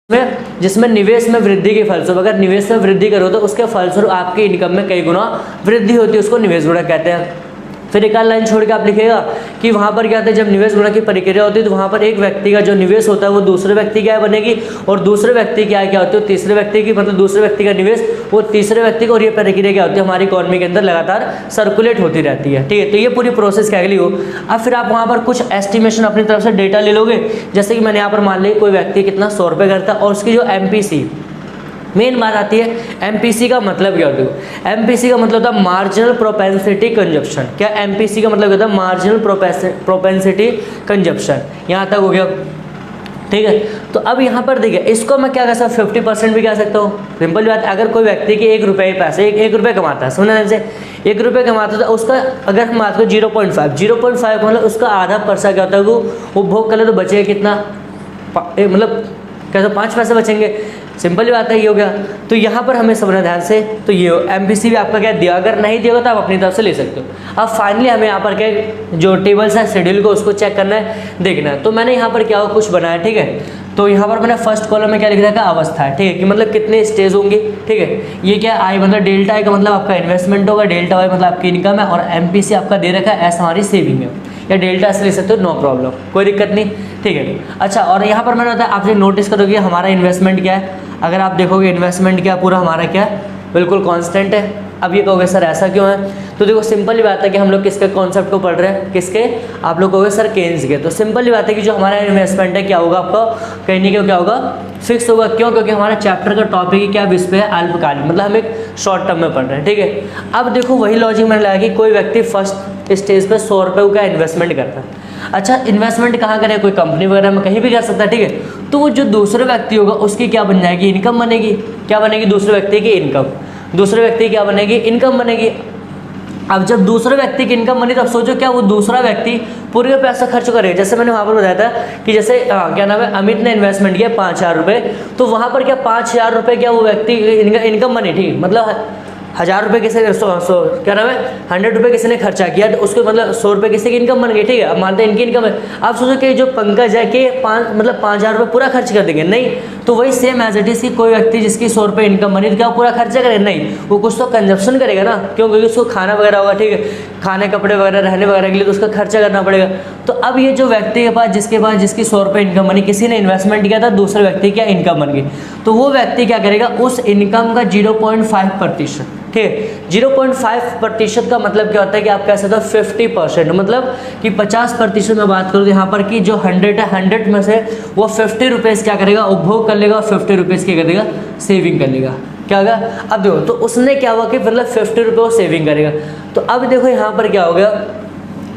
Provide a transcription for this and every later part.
जिसमें निवेश में वृद्धि के फलस्वरूप, अगर निवेश में वृद्धि करो तो उसके फलस्वरूप आपकी इनकम में कई गुना वृद्धि होती है, उसको निवेश गुणक कहते हैं। फिर एक लाइन छोड़ के आप लिखिएगा कि वहाँ पर क्या होता है, जब निवेश गुणक की प्रक्रिया होती है तो वहाँ पर एक व्यक्ति का जो निवेश होता है वो दूसरे व्यक्ति क्या बनेगी, और दूसरे व्यक्ति क्या होती है तीसरे व्यक्ति की, मतलब दूसरे व्यक्ति का निवेश वो तीसरे व्यक्ति को, और ये प्रक्रिया क्या होती है हमारी इकोनॉमी के अंदर लगातार सर्कुलेट होती रहती है। ठीक है, तो ये पूरी प्रोसेस क्या हो। अब फिर आप वहाँ पर कुछ एस्टिमेशन अपनी तरफ से डेटा ले लोगे, जैसे कि मैंने यहाँ पर मान लिया कोई व्यक्ति कितना 100 रुपये करता है, और उसकी जो MPC, मेन बात आती है MPC का मतलब क्या होता है। MPC का मतलब होता है मार्जिनल प्रोपेंसिटी कंजप्शन। क्या MPC का मतलब होता है मार्जिनल प्रोपेंसिटी कंजप्शन। यहाँ तक हो गया, ठीक है। तो अब यहाँ पर देखिए, इसको मैं क्या कह सकता हूँ, 50% भी कह सकता हूँ। सिंपल बात, अगर कोई व्यक्ति की 1 रुपये पैसे, एक रुपये कमाता है, सुनने से 1 रुपये कमाता है, तो उसका अगर हम बात करें 0.5 मतलब उसका आधा पैसा क्या होता है वो उपभोग कर ले, तो बचेगा कितना, मतलब कैसे 5 पैसे बचेंगे। सिंपल बात है, ये हो गया। तो यहाँ पर हमें समझना ध्यान से, तो ये MPC भी आपका क्या दिया, अगर नहीं दिया तो आप अपनी तरफ से ले सकते हो। अब फाइनली हमें यहाँ पर क्या जो टेबल्स है शेड्यूल को उसको चेक करना है, देखना है। तो मैंने यहाँ पर क्या कुछ बनाया, ठीक है। तो यहाँ पर मैंने फर्स्ट कॉलम में क्या लिख रखा है, अवस्था है, ठीक है, कि मतलब कितने स्टेज होंगे, ठीक है। ये क्या आई मतलब डेल्टा आई का मतलब आपका इन्वेस्टमेंट होगा, डेल्टा वाई मतलब आपकी इनकम है, और MPC आपका दे रखा है एस हमारी सेविंग है, या डेल्टा से ले सकते हो, नो प्रॉब्लम, कोई दिक्कत नहीं, ठीक है। अच्छा, और यहाँ पर मैंने बताया आपसे नोटिस करोगे हमारा इन्वेस्टमेंट क्या है। अगर आप देखोगे इन्वेस्टमेंट क्या पूरा हमारा क्या है, बिल्कुल कांस्टेंट है। अब ये कहोगे सर ऐसा क्यों है, तो देखो सिंपल ही बात है कि हम लोग किसके कॉन्सेप्ट को पढ़ रहे हैं, किसके, आप लोग कहोगे सर केन्स के। तो सिंपल ही बात है कि जो हमारा इन्वेस्टमेंट है क्या होगा, आपका कहीं नहीं क्या होगा, फिक्स होगा। क्यों, क्योंकि हमारा चैप्टर का टॉपिक ही क्या विष पे है, अल्पकालीन, मतलब हम एक शॉर्ट टर्म में पढ़ रहे हैं, ठीक है। अब देखो वही लॉजिक मैंने लगाया कि कोई व्यक्ति फर्स्ट स्टेज पे 100 रुपये का इन्वेस्टमेंट करता है। अच्छा, इन्वेस्टमेंट कहाँ करें, कोई कंपनी वगैरह में कहीं भी कर सकता है, ठीक है। तो वो जो दूसरे व्यक्ति होगा उसकी क्या बन जाएगी, इनकम बनेगी। क्या बनेगी, दूसरे व्यक्ति की इनकम, दूसरे व्यक्ति क्या बनेगी, इनकम बनेगी। अब जब दूसरे व्यक्ति की इनकम बनी, तब सोचो क्या वो दूसरा व्यक्ति पूरे पैसा खर्च करेगा। जैसे मैंने वहाँ पर बताया था कि जैसे क्या नाम है, अमित ने इन्वेस्टमेंट किया 5000 रुपये, तो वहाँ पर क्या 5000 रुपये क्या वो व्यक्ति इनकम बनी, ठीक, मतलब 1000 रुपये किसी ने क्या नाम है 100 रुपये किसी ने खर्चा किया, तो उसको मतलब 100 रुपये किसी की इनकम बन गई, ठीक है। अब मानते हैं इनकी इनकम है। आप सोचो कि जो पंकज है कि 5000 रुपये पूरा खर्च कर देंगे, नहीं। तो वही सेम एज इट इज की कोई व्यक्ति जिसकी 100 रुपये इनकम बनी, तो क्या पूरा खर्चा करे, नहीं, वो कुछ तो कंजप्शन करेगा ना, क्यों, क्योंकि उसको खाना वगैरह होगा, ठीक है, खाने कपड़े वगैरह रहने वगैरह के लिए तो उसका खर्चा करना पड़ेगा। तो अब ये जो व्यक्ति के पास जिसकी 100 रुपये इनकम बनी, किसी ने इन्वेस्टमेंट किया था, दूसरे व्यक्ति की इनकम बन गई, तो वो व्यक्ति क्या करेगा, उस इनकम का 0.5%, ठीक है। 0.5% का मतलब क्या होता है कि आप कह सकते हो 50%, मतलब कि 50% में बात करूँ तो यहाँ पर कि जो 100 है, 100 में से वो 50 रुपीज़ क्या करेगा, उपभोग कर लेगा, और 50 रुपीज़ क्या कर देगा, सेविंग कर लेगा। क्या होगा, अब देखो, तो उसने क्या हुआ कि मतलब 50 रुपये वो सेविंग करेगा। तो अब देखो यहाँ पर क्या हो गया,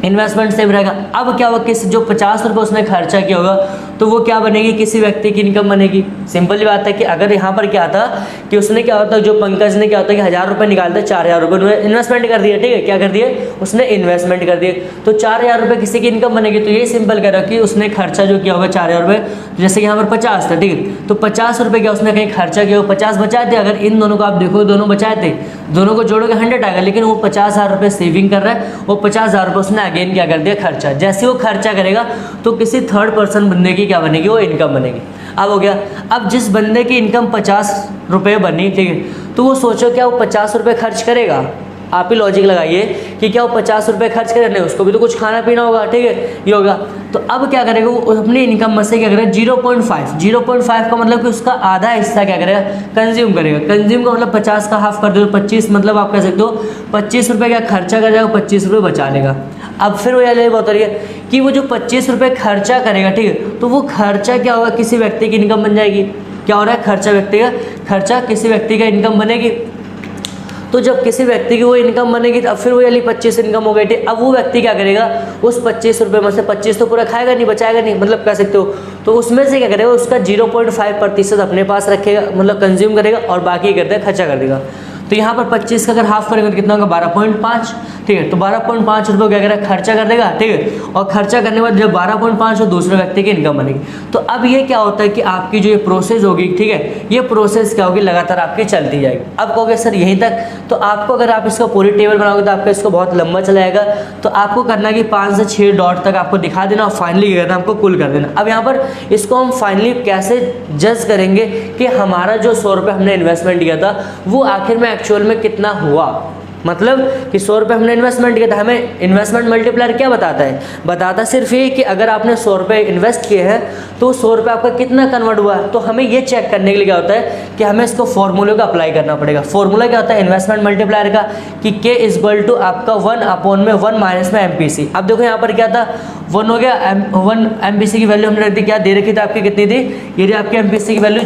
इन्वेस्टमेंट सेव रहेगा। अब क्या होगा, किस जो 50 रुपये उसने खर्चा किया होगा, तो वो क्या बनेगी, किसी व्यक्ति की इनकम बनेगी। सिंपल ही बात है कि अगर यहाँ पर क्या था कि उसने क्या होता है, जो पंकज ने क्या होता है कि 1000 रुपये निकालते 4000 रुपये इन्वेस्टमेंट कर दिया, ठीक है। क्या कर दिए, उसने इन्वेस्टमेंट कर दिए, तो 4000 रुपये किसी की इनकम बनेगी। तो ये सिंपल कह रहा कि उसने खर्चा जो किया होगा 4000 रुपये, जैसे कि यहाँ पर 50 था, ठीक है, तो 50 रुपये क्या उसने कहीं खर्चा किया, 50 बचाए थे। अगर इन दोनों को आप देखो, दोनों बचाए थे, दोनों को जोड़ोगे 100 आएगा, लेकिन वो 50,000 रुपये सेविंग कर रहा है, वो 50,000 रुपये उसने अगेन क्या कर दिया, खर्चा। जैसे वो खर्चा करेगा तो किसी थर्ड पर्सन बंदे की क्या बनेगी, वो इनकम बनेगी। अब हो गया, अब जिस बंदे की इनकम 50 रुपये बनी, ठीक है, तो वो सोचो क्या वो 50 रुपये खर्च करेगा। आप ही लॉजिक लगाइए कि क्या वो 50 रुपये खर्च करे, नहीं, उसको भी तो कुछ खाना पीना होगा, ठीक है, ये होगा। तो अब क्या करेगा, वो अपनी इनकम में से क्या करेगा, 0.5 का मतलब कि उसका आधा हिस्सा क्या करेगा, कंज्यूम करेगा। कंज्यूम का मतलब 50 का हाफ कर दो, 25, मतलब आप कह सकते हो 25 रुपये क्या खर्चा कर जाएगा, 25 रुपये बचा लेगा। अब फिर वो ये बता रही है कि वो जो 25 रुपये खर्चा करेगा, ठीक है, तो वो खर्चा क्या होगा, किसी व्यक्ति की इनकम बन जाएगी। क्या हो रहा है, खर्चा व्यक्ति का, खर्चा किसी व्यक्ति का इनकम बनेगी। तो जब किसी व्यक्ति की वो इनकम बनेगी, अब फिर वो वाली 25 इनकम हो गई, ठीक। अब वो व्यक्ति क्या करेगा, उस 25 रुपये में से 25 तो पूरा खाएगा नहीं, बचाएगा नहीं, मतलब कह सकते हो। तो उसमें से क्या करेगा, उसका 0.5% अपने पास रखेगा, मतलब कंज्यूम करेगा, और बाकी करते खर्चा कर देगा। तो यहाँ पर 25 का अगर हाफ करेंगे तो कितना होगा 12.5, ठीक है। तो 12.5 रुपये क्या करेगा खर्चा कर देगा, ठीक है। और खर्चा करने के बाद जब 12.5 हो दूसरे व्यक्ति की इनकम बनेगी। तो अब ये क्या होता है कि आपकी जो ये प्रोसेस होगी, ठीक है, ये प्रोसेस क्या होगी लगातार आपकी चलती जाएगी। अब कहोगे सर यहीं तक, तो आपको अगर आप इसका पूरी टेबल बनाओगे तो आपका इसको बहुत लंबा चला जाएगा। तो आपको करना है कि 5 से 6 डॉट तक आपको दिखा देना और फाइनली क्या करना है आपको कुल कर देना। अब यहाँ पर इसको हम फाइनली कैसे जज करेंगे कि हमारा जो 100 रुपये हमने इन्वेस्टमेंट किया था वो आखिर में एक्चुअल में कितना हुआ। मतलब कि 100 रुपये हमने इन्वेस्टमेंट किया था, हमें इन्वेस्टमेंट मल्टीप्लायर क्या बताता है, बताता सिर्फ ये कि अगर आपने 100 रुपये इन्वेस्ट किए हैं तो 100 रुपये आपका कितना कन्वर्ट हुआ है। तो हमें ये चेक करने के लिए क्या होता है कि हमें इसको फॉर्मूले का अप्लाई करना पड़ेगा। फॉर्मूला क्या होता है इन्वेस्टमेंट मल्टीप्लायर का कि K = आपका 1/1 माइनस में MPC। अब देखो यहाँ पर क्या था 1 हो गया, 1 MPC की वैल्यू हमने रख दी, क्या दे रखी थी आपकी कितनी थी, ये रही आपकी MPC की वैल्यू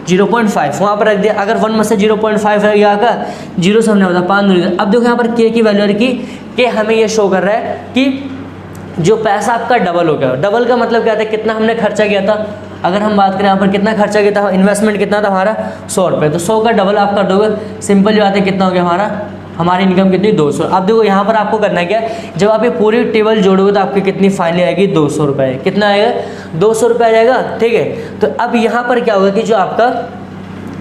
0.5 वहाँ पर रख दिया। अगर 1 में से 0.5 रह गया का 0 से हमने बताया 5। अब देखो यहाँ पर K की वैल्यू रखी, K हमें ये शो कर रहा है कि जो पैसा आपका डबल हो गया। डबल का मतलब क्या था, कितना हमने खर्चा किया था। अगर हम बात करें यहाँ पर कितना खर्चा किया था, इन्वेस्टमेंट कितना था हमारा 100 रुपये, तो 100 का डबल आप कर दोगे, सिंपल बात है कितना हो गया हमारी इनकम कितनी 200। अब देखो यहाँ पर आपको करना क्या है, जब आप ये पूरी टेबल जोड़ोगे तो आपकी कितनी फाइनली आएगी 200 रुपये। कितना आएगा 200 रुपये आ जाएगा, ठीक है। तो अब यहाँ पर क्या होगा कि जो आपका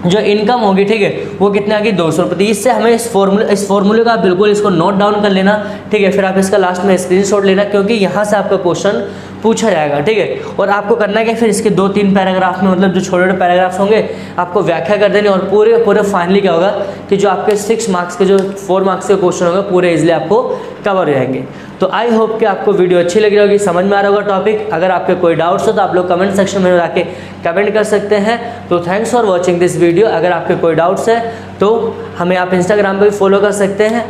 जो इनकम होगी, ठीक है, वो कितने आ गई 200 रुपये। तो इससे हमें इस फॉर्मूले का बिल्कुल इसको नोट डाउन कर लेना, ठीक है। फिर आप इसका लास्ट में स्क्रीनशॉट लेना क्योंकि यहाँ से आपका क्वेश्चन पूछा जाएगा, ठीक है। और आपको करना है कि फिर इसके 2-3 पैराग्राफ में मतलब जो छोटे छोटे पैराग्राफ्स होंगे आपको व्याख्या कर देनी और पूरे फाइनली क्या होगा कि जो आपके 6 मार्क्स के जो 4 मार्क्स के क्वेश्चन होंगे पूरे इजिली आपको कवर हो जाएंगे। तो आई होप कि आपको वीडियो अच्छी लगी होगी, समझ में आ रहा होगा टॉपिक। अगर आपके कोई डाउट्स हो तो आप लोग कमेंट सेक्शन में जाके कमेंट कर सकते हैं। तो thanks for watching this video. अगर आपके कोई डाउट्स है तो हमें आप इंस्टाग्राम पर भी फॉलो कर सकते हैं।